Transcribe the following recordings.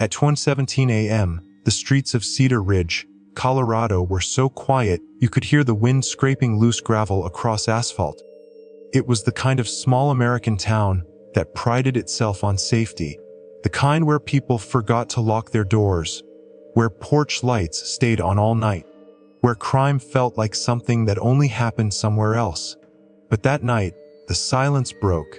At 2:17 a.m., the streets of Cedar Ridge, Colorado were so quiet you could hear the wind scraping loose gravel across asphalt. It was the kind of small American town that prided itself on safety, the kind where people forgot to lock their doors, where porch lights stayed on all night, where crime felt like something that only happened somewhere else. But that night, the silence broke.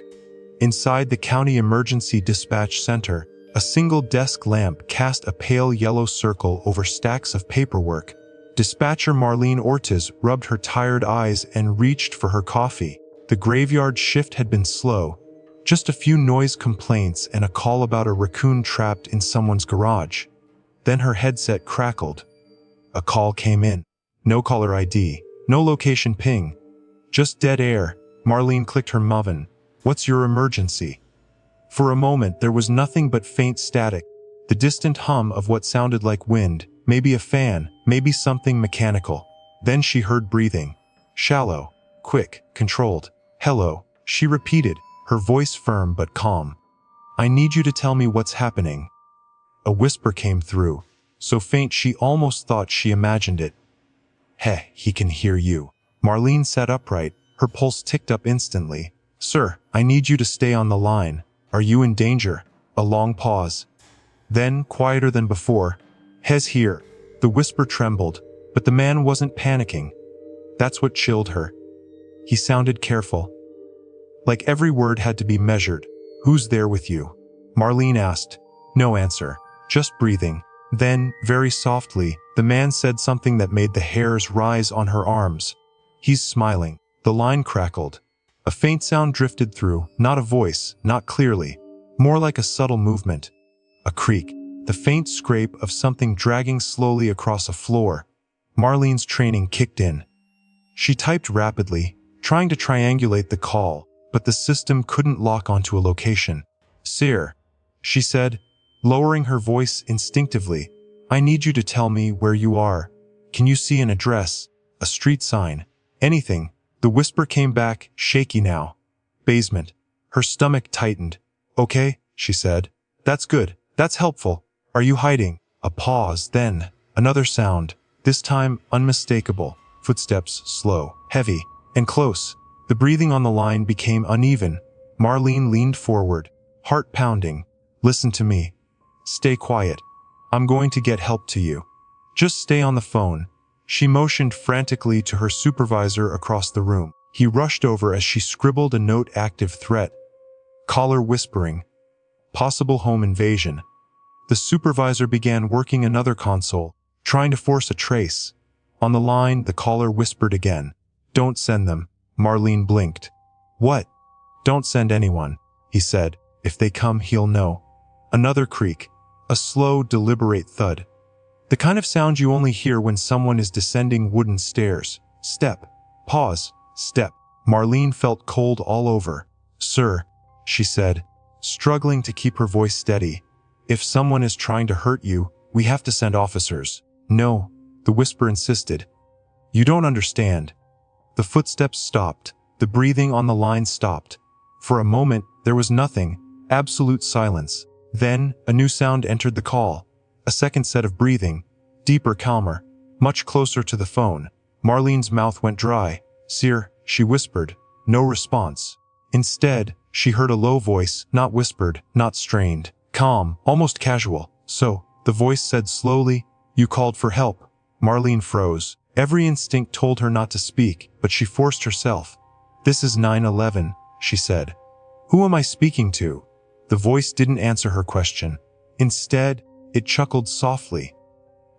Inside the county emergency dispatch center, a single desk lamp cast a pale yellow circle over stacks of paperwork. Dispatcher Marlene Ortiz rubbed her tired eyes and reached for her coffee. The graveyard shift had been slow, just a few noise complaints and a call about a raccoon trapped in someone's garage. Then her headset crackled. A call came in. No caller ID, no location ping, just dead air. Marlene clicked her muffin. "What's your emergency?" For a moment there was nothing but faint static, the distant hum of what sounded like wind, maybe a fan, maybe something mechanical. Then she heard breathing. Shallow, quick, controlled. "Hello," she repeated, her voice firm but calm. "I need you to tell me what's happening." A whisper came through, so faint she almost thought she imagined it. "Heh, he can hear you." Marlene sat upright, her pulse ticked up instantly. "Sir, I need you to stay on the line. Are you in danger?" A long pause. Then, quieter than before, "Hes here." The whisper trembled, but the man wasn't panicking. That's what chilled her. He sounded careful. Like every word had to be measured. "Who's there with you?" Marlene asked. No answer, just breathing. Then, very softly, the man said something that made the hairs rise on her arms. "He's smiling." The line crackled. A faint sound drifted through, not a voice, not clearly, more like a subtle movement. A creak, the faint scrape of something dragging slowly across a floor. Marlene's training kicked in. She typed rapidly, trying to triangulate the call, but the system couldn't lock onto a location. "Sir," she said, lowering her voice instinctively, "I need you to tell me where you are. Can you see an address, a street sign, anything?" The whisper came back, shaky now. "Basement." Her stomach tightened. "Okay," she said. "That's good. That's helpful. Are you hiding?" A pause, then another sound, this time unmistakable. Footsteps, slow, heavy, and close. The breathing on the line became uneven. Marlene leaned forward, heart pounding. "Listen to me. Stay quiet. I'm going to get help to you. Just stay on the phone." She motioned frantically to her supervisor across the room. He rushed over as she scribbled a note: active threat. Caller whispering. Possible home invasion. The supervisor began working another console, trying to force a trace. On the line, the caller whispered again. "Don't send them." Marlene blinked. "What?" "Don't send anyone," he said. "If they come, he'll know." Another creak. A slow, deliberate thud. The kind of sound you only hear when someone is descending wooden stairs. Step. Pause. Step. Marlene felt cold all over. "Sir," she said, struggling to keep her voice steady. "If someone is trying to hurt you, we have to send officers." "No," the whisper insisted. "You don't understand." The footsteps stopped. The breathing on the line stopped. For a moment, there was nothing. Absolute silence. Then, a new sound entered the call. A second set of breathing, deeper, calmer, much closer to the phone. Marlene's mouth went dry. "Sir," she whispered. No response. Instead, she heard a low voice, not whispered, not strained, calm, almost casual. "So," the voice said slowly, "you called for help." Marlene froze. Every instinct told her not to speak, but she forced herself. "This is 9/11, she said. "Who am I speaking to?" The voice didn't answer her question. Instead, it chuckled softly.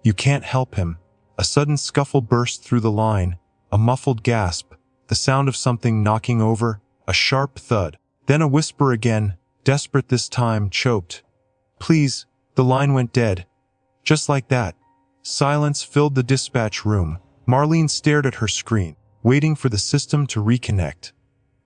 "You can't help him." A sudden scuffle burst through the line, a muffled gasp, the sound of something knocking over, a sharp thud. Then a whisper again, desperate this time, choked. "Please." The line went dead. Just like that. Silence filled the dispatch room. Marlene stared at her screen, waiting for the system to reconnect.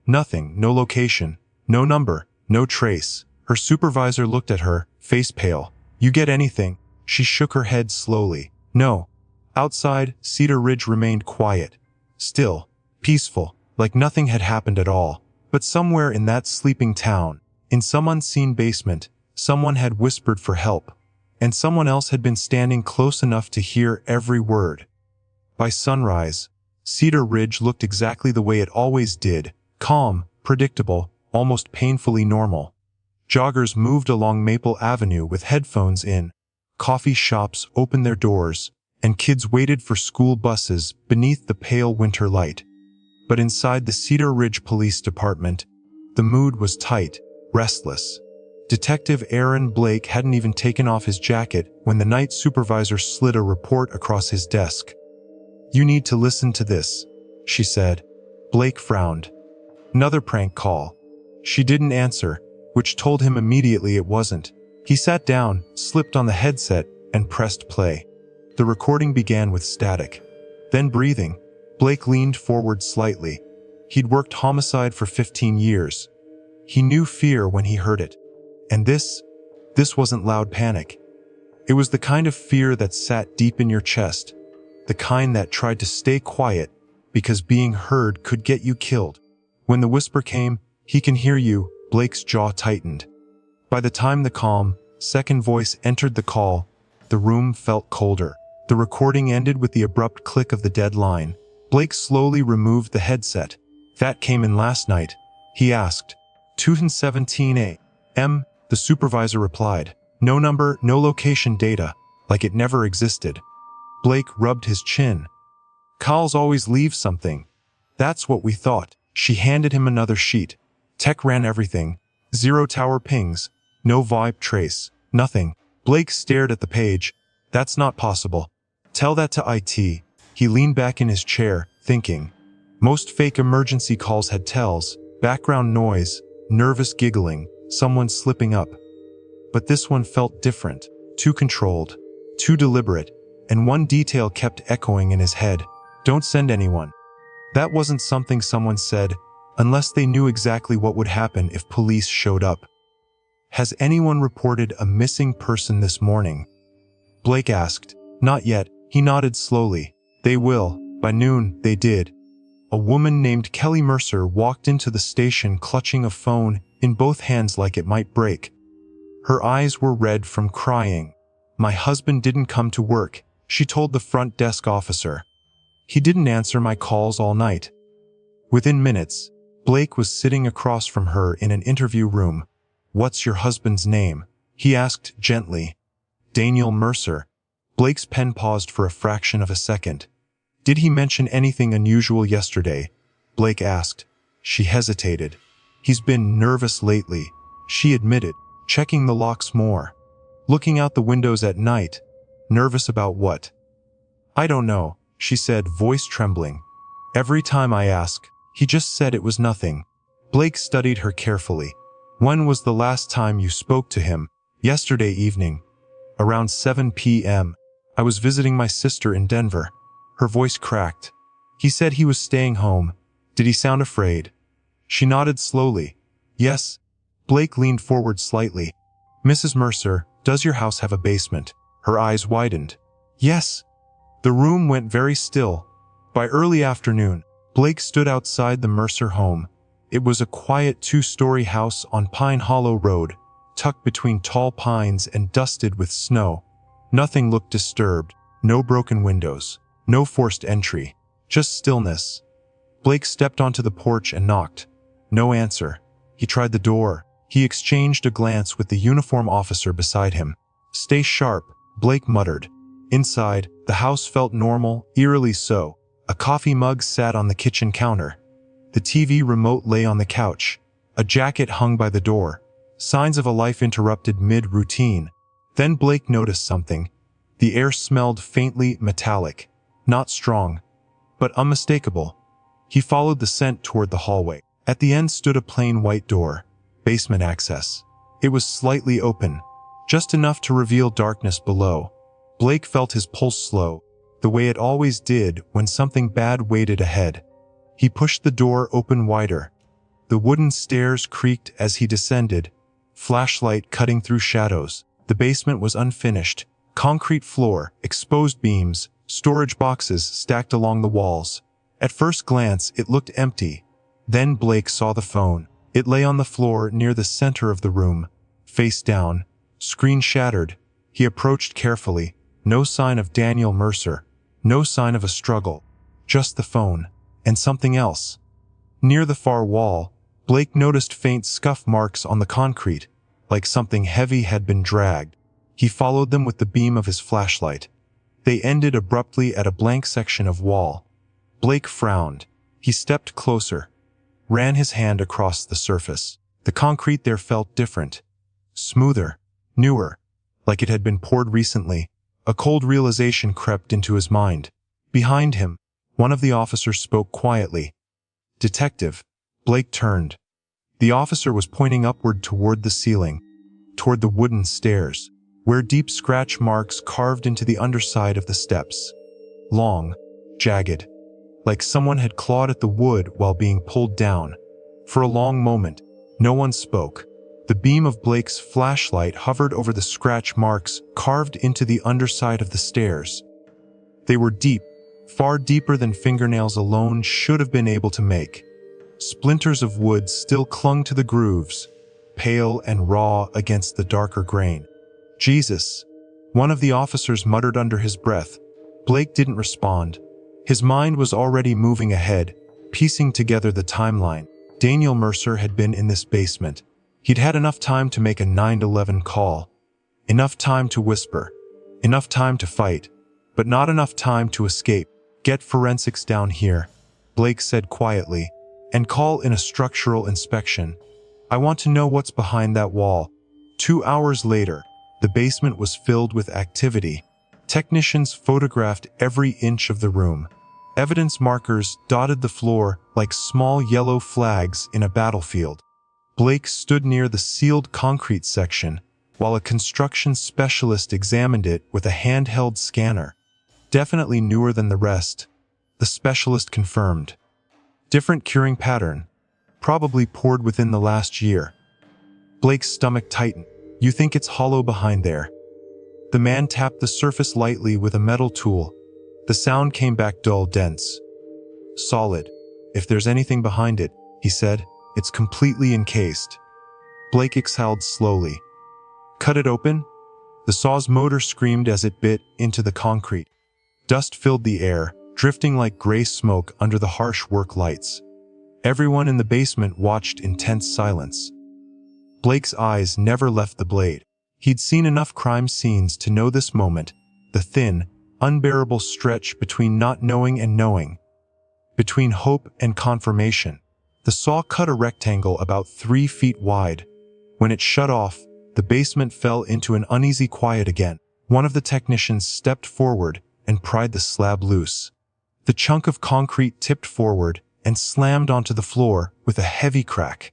Nothing, no location, no number, no trace. Her supervisor looked at her, face pale. "You get anything?" She shook her head slowly. "No." Outside, Cedar Ridge remained quiet. Still, peaceful, like nothing had happened at all. But somewhere in that sleeping town, in some unseen basement, someone had whispered for help. and someone else had been standing close enough to hear every word. By sunrise, Cedar Ridge looked exactly the way it always did, calm, predictable, almost painfully normal. Joggers moved along Maple Avenue with headphones in, coffee shops opened their doors, and kids waited for school buses beneath the pale winter light. But inside the Cedar Ridge Police Department, the mood was tight, restless. Detective Aaron Blake hadn't even taken off his jacket when the night supervisor slid a report across his desk. "You need to listen to this," she said. Blake frowned. "Another prank call." She didn't answer, which told him immediately it wasn't. He sat down, slipped on the headset, and pressed play. The recording began with static. Then breathing. Blake leaned forward slightly. He'd worked homicide for 15 years. He knew fear when he heard it. And this wasn't loud panic. It was the kind of fear that sat deep in your chest, the kind that tried to stay quiet because being heard could get you killed. When the whisper came, "He can hear you," Blake's jaw tightened. By the time the calm, second voice entered the call, the room felt colder. The recording ended with the abrupt click of the dead line. Blake slowly removed the headset. "That came in last night?" he asked. 2:17 a.m., the supervisor replied. "No number, no location data, like it never existed." Blake rubbed his chin. "Calls always leave something." "That's what we thought." She handed him another sheet. "Tech ran everything. 0 tower pings. No VoIP trace. Nothing." Blake stared at the page. "That's not possible. Tell that to IT." He leaned back in his chair, thinking. Most fake emergency calls had tells, background noise, nervous giggling, someone slipping up. But this one felt different, too controlled, too deliberate, and one detail kept echoing in his head. "Don't send anyone." That wasn't something someone said, unless they knew exactly what would happen if police showed up. "Has anyone reported a missing person this morning?" Blake asked. "Not yet." He nodded slowly. "They will." By noon, they did. A woman named Kelly Mercer walked into the station clutching a phone in both hands like it might break. Her eyes were red from crying. "My husband didn't come to work," she told the front desk officer. "He didn't answer my calls all night." Within minutes, Blake was sitting across from her in an interview room. "What's your husband's name?" he asked gently. "Daniel Mercer." Blake's pen paused for a fraction of a second. "Did he mention anything unusual yesterday?" Blake asked. She hesitated. "He's been nervous lately," she admitted, checking the locks more. "Looking out the windows at night." "Nervous about what?" "I don't know," she said, voice trembling. "Every time I ask, he just said it was nothing." Blake studied her carefully. "When was the last time you spoke to him?" "Yesterday evening. Around 7 p.m. I was visiting my sister in Denver." Her voice cracked. "He said he was staying home. Did he sound afraid?" She nodded slowly. "Yes." Blake leaned forward slightly. "Mrs. Mercer, does your house have a basement?" Her eyes widened. "Yes." The room went very still. By early afternoon, Blake stood outside the Mercer home. It was a quiet 2-story house on Pine Hollow Road, tucked between tall pines and dusted with snow. Nothing looked disturbed. No broken windows. No forced entry. Just stillness. Blake stepped onto the porch and knocked. No answer. He tried the door. He exchanged a glance with the uniformed officer beside him. "Stay sharp," Blake muttered. Inside, the house felt normal, eerily so. A coffee mug sat on the kitchen counter. The TV remote lay on the couch. A jacket hung by the door. Signs of a life interrupted mid-routine. Then Blake noticed something. The air smelled faintly metallic. Not strong, but unmistakable. He followed the scent toward the hallway. At the end stood a plain white door. Basement access. It was slightly open, just enough to reveal darkness below. Blake felt his pulse slow, the way it always did when something bad waited ahead. He pushed the door open wider. The wooden stairs creaked as he descended, flashlight cutting through shadows. The basement was unfinished. Concrete floor, exposed beams, storage boxes stacked along the walls. At first glance, it looked empty. Then Blake saw the phone. It lay on the floor near the center of the room, face down, screen shattered. He approached carefully. No sign of Daniel Mercer. No sign of a struggle. Just the phone. And something else. Near the far wall, Blake noticed faint scuff marks on the concrete, like something heavy had been dragged. He followed them with the beam of his flashlight. They ended abruptly at a blank section of wall. Blake frowned. He stepped closer, ran his hand across the surface. The concrete there felt different. Smoother, newer, like it had been poured recently. A cold realization crept into his mind. Behind him, one of the officers spoke quietly. "Detective." Blake turned. The officer was pointing upward toward the ceiling, toward the wooden stairs, where deep scratch marks carved into the underside of the steps. Long, jagged, like someone had clawed at the wood while being pulled down. For a long moment, no one spoke. The beam of Blake's flashlight hovered over the scratch marks carved into the underside of the stairs. They were deep, far deeper than fingernails alone should have been able to make. Splinters of wood still clung to the grooves, pale and raw against the darker grain. "Jesus," one of the officers muttered under his breath. Blake didn't respond. His mind was already moving ahead, piecing together the timeline. Daniel Mercer had been in this basement. He'd had enough time to make a 911 call. Enough time to whisper. Enough time to fight. But not enough time to escape. "Get forensics down here," Blake said quietly, "and call in a structural inspection. I want to know what's behind that wall." 2 hours later, the basement was filled with activity. Technicians photographed every inch of the room. Evidence markers dotted the floor like small yellow flags in a battlefield. Blake stood near the sealed concrete section, while a construction specialist examined it with a handheld scanner. "Definitely newer than the rest," the specialist confirmed. "Different curing pattern. Probably poured within the last year." Blake's stomach tightened. "You think it's hollow behind there?" The man tapped the surface lightly with a metal tool. The sound came back dull, dense. "Solid. If there's anything behind it," he said, "it's completely encased." Blake exhaled slowly. "Cut it open?" The saw's motor screamed as it bit into the concrete. Dust filled the air, drifting like gray smoke under the harsh work lights. Everyone in the basement watched in tense silence. Blake's eyes never left the blade. He'd seen enough crime scenes to know this moment, the thin, unbearable stretch between not knowing and knowing, between hope and confirmation. The saw cut a rectangle about 3 feet wide. When it shut off, the basement fell into an uneasy quiet again. One of the technicians stepped forward and pried the slab loose. The chunk of concrete tipped forward and slammed onto the floor with a heavy crack.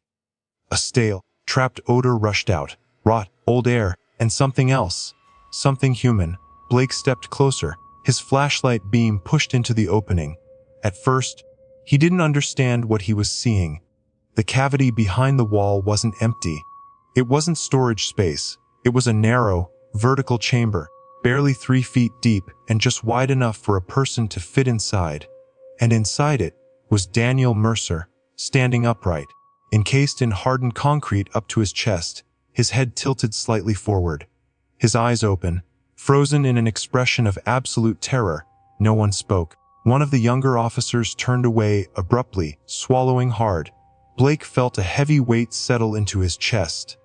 A stale, trapped odor rushed out. Rot, old air, and something else. Something human. Blake stepped closer, his flashlight beam pushed into the opening. At first, he didn't understand what he was seeing. The cavity behind the wall wasn't empty. It wasn't storage space. It was a narrow, vertical chamber, barely 3 feet deep and just wide enough for a person to fit inside. And inside it was Daniel Mercer, standing upright, encased in hardened concrete up to his chest, his head tilted slightly forward. His eyes open, frozen in an expression of absolute terror. No one spoke. One of the younger officers turned away abruptly, swallowing hard. Blake felt a heavy weight settle into his chest.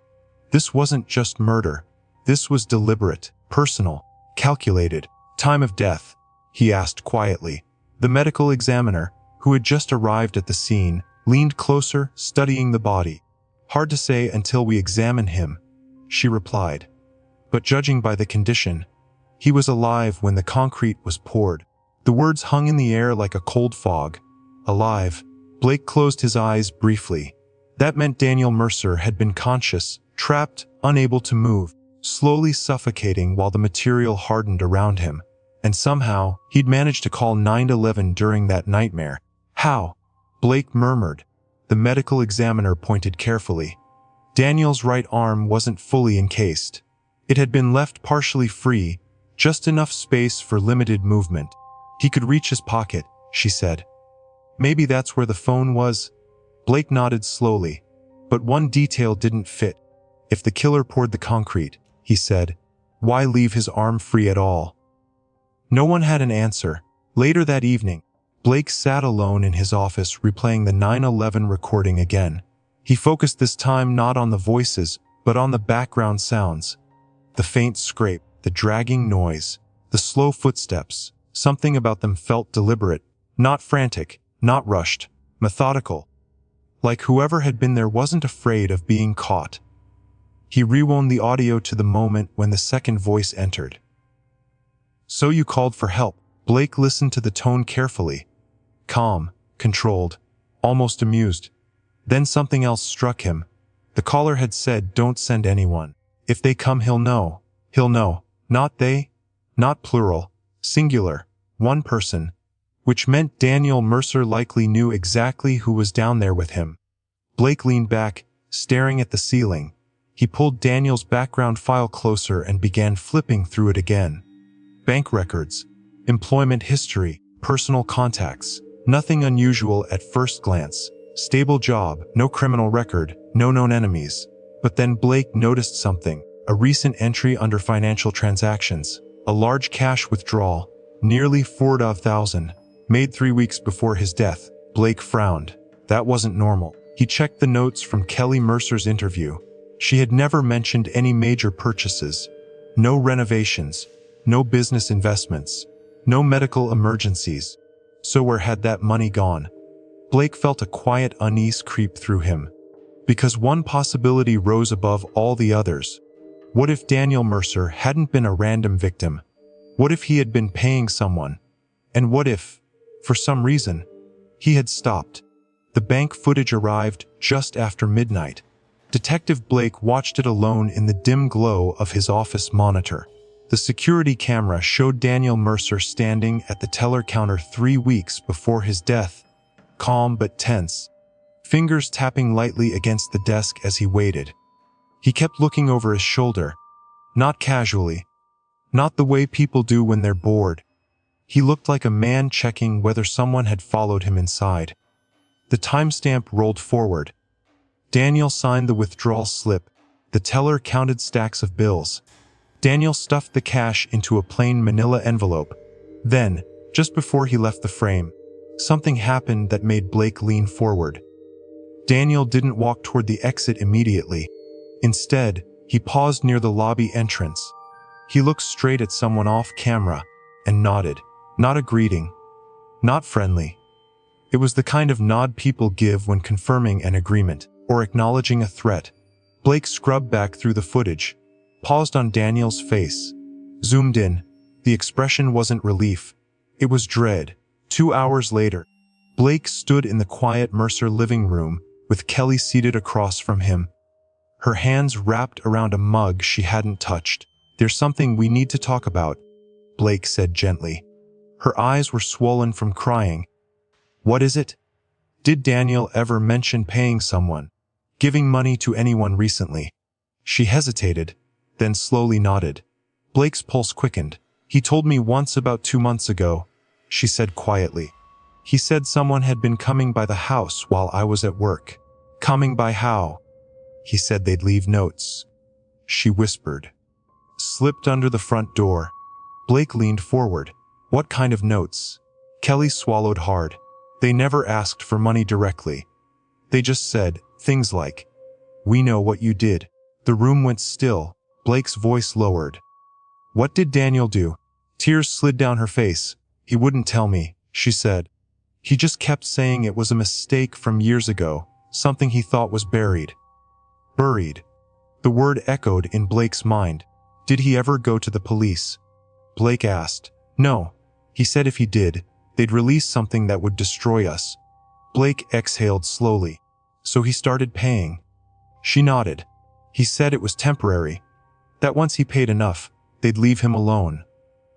This wasn't just murder. This was deliberate, personal, calculated. "Time of death?" he asked quietly. The medical examiner, who had just arrived at the scene, leaned closer, studying the body. "Hard to say until we examine him," she replied. "But judging by the condition, he was alive when the concrete was poured." The words hung in the air like a cold fog. Alive. Blake closed his eyes briefly. That meant Daniel Mercer had been conscious, trapped, unable to move, slowly suffocating while the material hardened around him. And somehow, he'd managed to call 911 during that nightmare. "How?" Blake murmured. The medical examiner pointed carefully. Daniel's right arm wasn't fully encased. It had been left partially free, just enough space for limited movement. "He could reach his pocket," she said. "Maybe that's where the phone was?" Blake nodded slowly. But one detail didn't fit. "If the killer poured the concrete," he said, Why leave his arm free at all? No one had an answer. Later that evening, Blake sat alone in his office replaying the 9/11 recording again. He focused this time not on the voices, but on the background sounds. The faint scrape, the dragging noise, the slow footsteps. Something about them felt deliberate, not frantic, not rushed, methodical. Like whoever had been there wasn't afraid of being caught. He rewound the audio to the moment when the second voice entered. "So you called for help." Blake listened to the tone carefully. Calm, controlled, almost amused. Then something else struck him. The caller had said, "Don't send anyone. If they come, he'll know. He'll know." Not they. Not plural. Singular. One person. Which meant Daniel Mercer likely knew exactly who was down there with him. Blake leaned back, staring at the ceiling. He pulled Daniel's background file closer and began flipping through it again. Bank records, employment history, personal contacts. Nothing unusual at first glance. Stable job, no criminal record, no known enemies. But then Blake noticed something. A recent entry under financial transactions. A large cash withdrawal, nearly $4,000, made 3 weeks before his death. Blake frowned. That wasn't normal. He checked the notes from Kelly Mercer's interview. She had never mentioned any major purchases. No renovations. No business investments. No medical emergencies. So where had that money gone? Blake felt a quiet unease creep through him. Because one possibility rose above all the others. What if Daniel Mercer hadn't been a random victim? What if he had been paying someone? And what if, for some reason, he had stopped? The bank footage arrived just after midnight. Detective Blake watched it alone in the dim glow of his office monitor. The security camera showed Daniel Mercer standing at the teller counter 3 weeks before his death, calm but tense, fingers tapping lightly against the desk as he waited. He kept looking over his shoulder, not casually, not the way people do when they're bored. He looked like a man checking whether someone had followed him inside. The timestamp rolled forward. Daniel signed the withdrawal slip. The teller counted stacks of bills. Daniel stuffed the cash into a plain manila envelope. Then, just before he left the frame, something happened that made Blake lean forward. Daniel didn't walk toward the exit immediately. Instead, he paused near the lobby entrance. He looked straight at someone off camera and nodded. Not a greeting. Not friendly. It was the kind of nod people give when confirming an agreement or acknowledging a threat. Blake scrubbed back through the footage, paused on Daniel's face, zoomed in. The expression wasn't relief. It was dread. 2 hours later, Blake stood in the quiet Mercer living room with Kelly seated across from him. Her hands wrapped around a mug she hadn't touched. "There's something we need to talk about," Blake said gently. Her eyes were swollen from crying. "What is it? Did Daniel ever mention paying someone, giving money to anyone recently?" She hesitated, then slowly nodded. Blake's pulse quickened. "He told me once about 2 months ago," she said quietly. "He said someone had been coming by the house while I was at work." "Coming by how?" "He said they'd leave notes," she whispered. "Slipped under the front door." Blake leaned forward. "What kind of notes?" Kelly swallowed hard. "They never asked for money directly. They just said things like, 'We know what you did.'" The room went still. Blake's voice lowered. "What did Daniel do?" Tears slid down her face. "He wouldn't tell me," she said. "He just kept saying it was a mistake from years ago, something he thought was buried." Buried. The word echoed in Blake's mind. "Did he ever go to the police?" Blake asked. "No. He said if he did, they'd release something that would destroy us." Blake exhaled slowly. "So he started paying?" She nodded. "He said it was temporary, that once he paid enough, they'd leave him alone."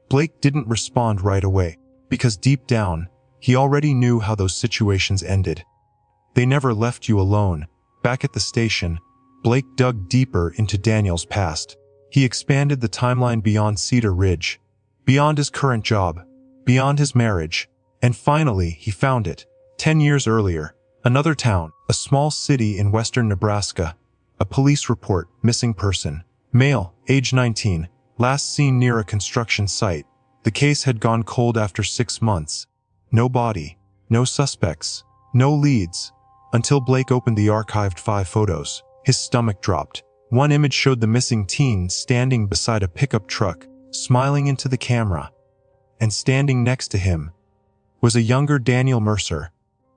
Blake didn't respond right away, because deep down, he already knew how those situations ended. "They never left you alone." Back at the station, Blake dug deeper into Daniel's past. He expanded the timeline beyond Cedar Ridge, beyond his current job, beyond his marriage, and finally he found it. 10 years earlier, another town, a small city in western Nebraska. A police report, missing person. Male, age 19, Last seen near a construction site. The case had gone cold after 6 months. No body, no suspects, no leads. Until Blake opened the archived 5 photos. His stomach dropped. One image showed the missing teen standing beside a pickup truck, smiling into the camera. And standing next to him was a younger Daniel Mercer.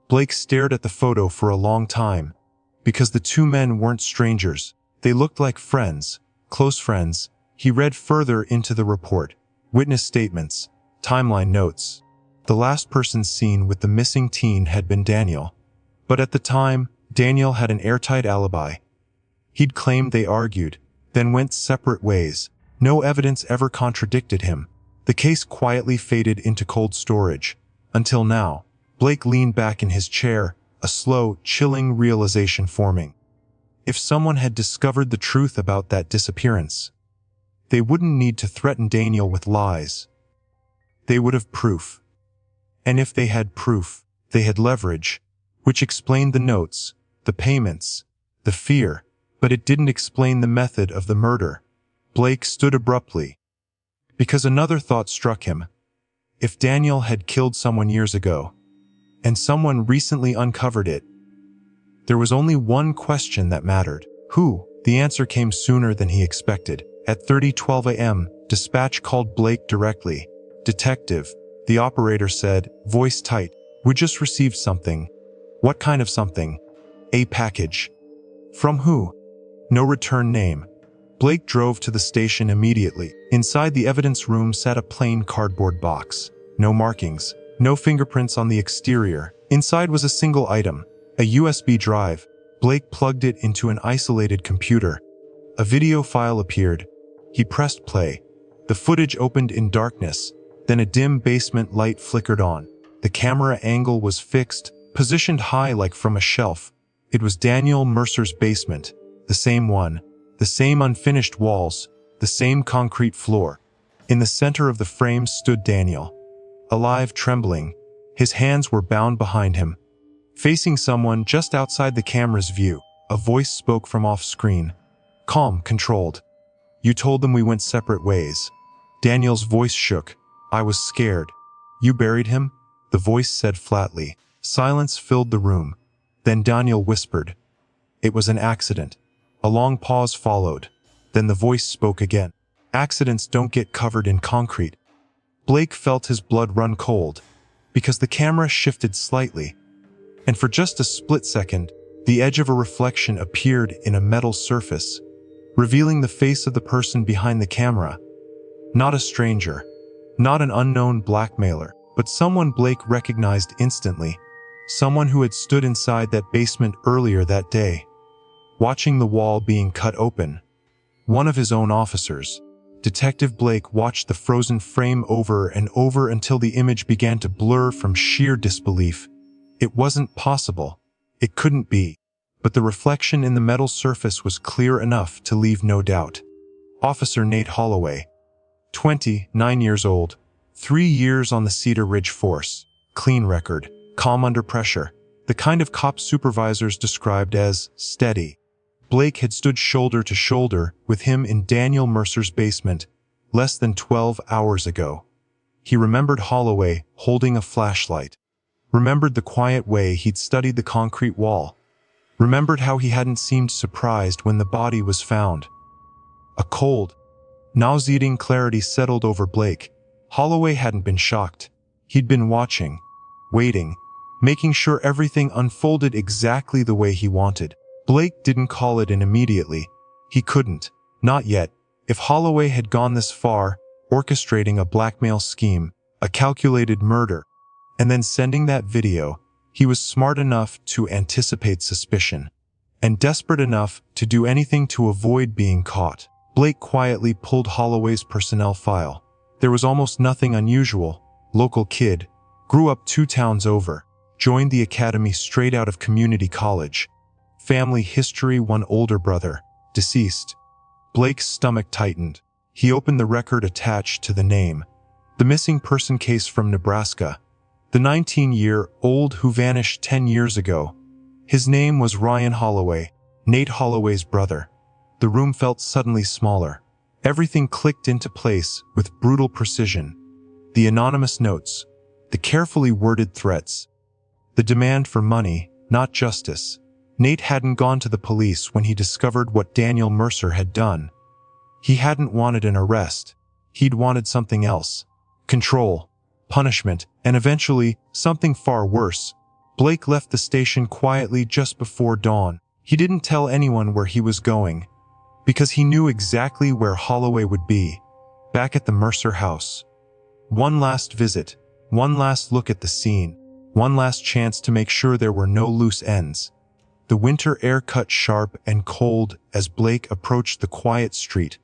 Blake stared at the photo for a long time. Because the 2 men weren't strangers. They looked like friends, close friends. He read further into the report. Witness statements, timeline notes. The last person seen with the missing teen had been Daniel. But at the time, Daniel had an airtight alibi. He'd claimed they argued, then went separate ways. No evidence ever contradicted him. The case quietly faded into cold storage. Until now, Blake leaned back in his chair, a slow, chilling realization forming. If someone had discovered the truth about that disappearance, they wouldn't need to threaten Daniel with lies. They would have proof. And if they had proof, they had leverage, which explained the notes, the payments, the fear, but it didn't explain the method of the murder. Blake stood abruptly, because another thought struck him. If Daniel had killed someone years ago, and someone recently uncovered it, there was only one question that mattered. Who? The answer came sooner than he expected. At 30:12 a.m., dispatch called Blake directly. "Detective," the operator said, voice tight. "We just received something." "What kind of something?" "A package." "From who?" "No return name." Blake drove to the station immediately. Inside the evidence room sat a plain cardboard box. No markings, no fingerprints on the exterior. Inside was a single item, a USB drive. Blake plugged it into an isolated computer. A video file appeared. He pressed play. The footage opened in darkness. Then a dim basement light flickered on. The camera angle was fixed, positioned high like from a shelf. It was Daniel Mercer's basement. The same one. The same unfinished walls. The same concrete floor. In the center of the frame stood Daniel. Alive, trembling. His hands were bound behind him. Facing someone just outside the camera's view, a voice spoke from off-screen. Calm, controlled. "You told them we went separate ways." Daniel's voice shook. "I was scared." "You buried him?" the voice said flatly. Silence filled the room. Then Daniel whispered. "It was an accident." A long pause followed. Then the voice spoke again. "Accidents don't get covered in concrete." Blake felt his blood run cold, because the camera shifted slightly, and for just a split second, the edge of a reflection appeared in a metal surface, revealing the face of the person behind the camera. Not a stranger, not an unknown blackmailer, but someone Blake recognized instantly, someone who had stood inside that basement earlier that day, watching the wall being cut open. One of his own officers. Detective Blake watched the frozen frame over and over until the image began to blur from sheer disbelief. It wasn't possible. It couldn't be. But the reflection in the metal surface was clear enough to leave no doubt. Officer Nate Holloway. 29 years old. 3 years on the Cedar Ridge Force. Clean record. Calm under pressure. The kind of cop supervisors described as steady. Blake had stood shoulder to shoulder with him in Daniel Mercer's basement less than 12 hours ago. He remembered Holloway holding a flashlight. Remembered the quiet way he'd studied the concrete wall. Remembered how he hadn't seemed surprised when the body was found. A cold, nauseating clarity settled over Blake. Holloway hadn't been shocked. He'd been watching, waiting, making sure everything unfolded exactly the way he wanted. Blake didn't call it in immediately. He couldn't. Not yet. If Holloway had gone this far, orchestrating a blackmail scheme, a calculated murder, and then sending that video, he was smart enough to anticipate suspicion, and desperate enough to do anything to avoid being caught. Blake quietly pulled Holloway's personnel file. There was almost nothing unusual. Local kid. Grew up 2 towns over. Joined the academy straight out of community college. Family history: 1 older brother, deceased. Blake's stomach tightened. He opened the record attached to the name. The missing person case from Nebraska. The 19-year-old who vanished 10 years ago. His name was Ryan Holloway, Nate Holloway's brother. The room felt suddenly smaller. Everything clicked into place with brutal precision. The anonymous notes, the carefully worded threats, the demand for money, not justice. Nate hadn't gone to the police when he discovered what Daniel Mercer had done. He hadn't wanted an arrest. He'd wanted something else. Control, punishment, and eventually, something far worse. Blake left the station quietly just before dawn. He didn't tell anyone where he was going, because he knew exactly where Holloway would be, back at the Mercer house. One last visit, one last look at the scene, one last chance to make sure there were no loose ends. The winter air cut sharp and cold as Blake approached the quiet street.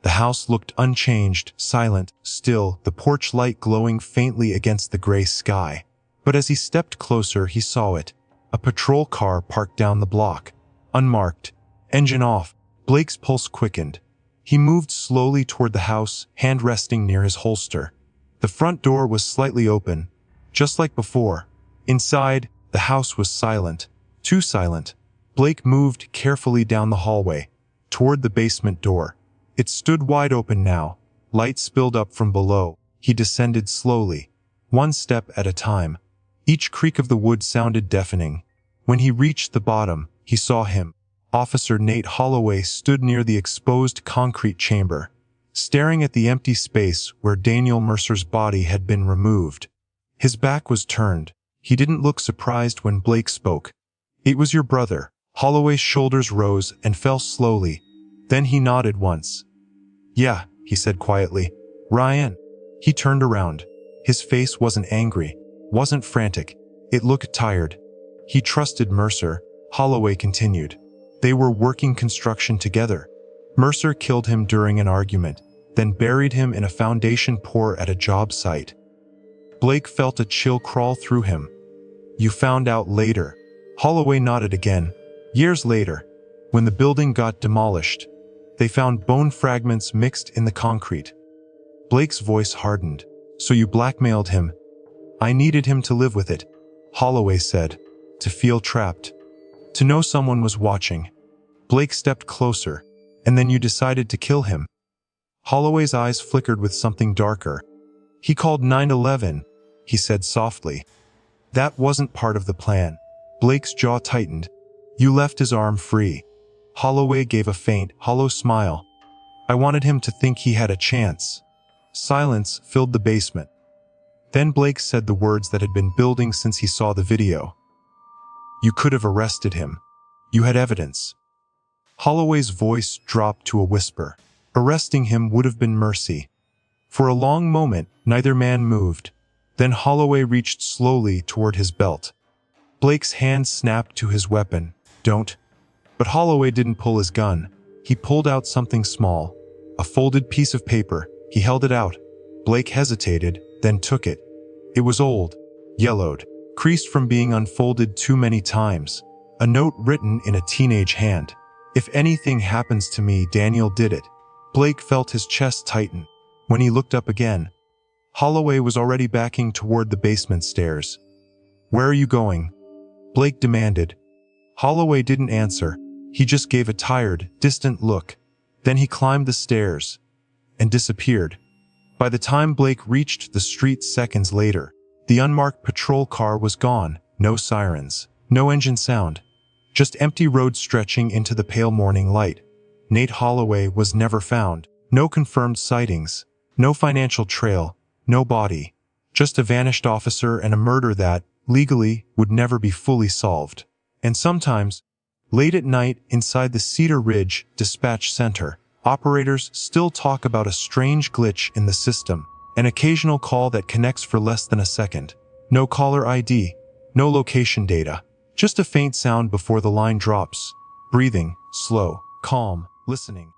The house looked unchanged, silent, still, the porch light glowing faintly against the gray sky. But as he stepped closer, he saw it. A patrol car parked down the block. Unmarked. Engine off. Blake's pulse quickened. He moved slowly toward the house, hand resting near his holster. The front door was slightly open, just like before. Inside, the house was silent. Too silent. Blake moved carefully down the hallway, toward the basement door. It stood wide open now. Light spilled up from below. He descended slowly, one step at a time. Each creak of the wood sounded deafening. When he reached the bottom, he saw him. Officer Nate Holloway stood near the exposed concrete chamber, staring at the empty space where Daniel Mercer's body had been removed. His back was turned. He didn't look surprised when Blake spoke. "It was your brother." Holloway's shoulders rose and fell slowly. Then he nodded once. "Yeah," he said quietly. "Ryan." He turned around. His face wasn't angry, wasn't frantic. It looked tired. He trusted Mercer, Holloway continued. They were working construction together. Mercer killed him during an argument, then buried him in a foundation pour at a job site. Blake felt a chill crawl through him. "You found out later." Holloway nodded again. "Years later, when the building got demolished, they found bone fragments mixed in the concrete." Blake's voice hardened. "So you blackmailed him?" "I needed him to live with it," Holloway said. "To feel trapped. To know someone was watching." Blake stepped closer. "And then you decided to kill him." Holloway's eyes flickered with something darker. "He called 911, he said softly. "That wasn't part of the plan." Blake's jaw tightened. "You left his arm free." Holloway gave a faint, hollow smile. "I wanted him to think he had a chance." Silence filled the basement. Then Blake said the words that had been building since he saw the video. "You could have arrested him. You had evidence." Holloway's voice dropped to a whisper. Arresting him would have been mercy. For a long moment, neither man moved. Then Holloway reached slowly toward his belt. Blake's hand snapped to his weapon. "Don't." But Holloway didn't pull his gun. He pulled out something small. A folded piece of paper. He held it out. Blake hesitated, then took it. It was old, yellowed, creased from being unfolded too many times. A note written in a teenage hand. "If anything happens to me, Daniel did it." Blake felt his chest tighten. When he looked up again, Holloway was already backing toward the basement stairs. "Where are you going?" Blake demanded. Holloway didn't answer. He just gave a tired, distant look. Then he climbed the stairs and disappeared. By the time Blake reached the street seconds later, the unmarked patrol car was gone. No sirens, no engine sound. Just empty road stretching into the pale morning light. Nate Holloway was never found. No confirmed sightings. No financial trail. No body. Just a vanished officer and a murder that, legally, would never be fully solved. And sometimes, late at night inside the Cedar Ridge Dispatch Center, operators still talk about a strange glitch in the system. An occasional call that connects for less than a second. No caller ID. No location data. Just a faint sound before the line drops. Breathing, slow, calm, listening.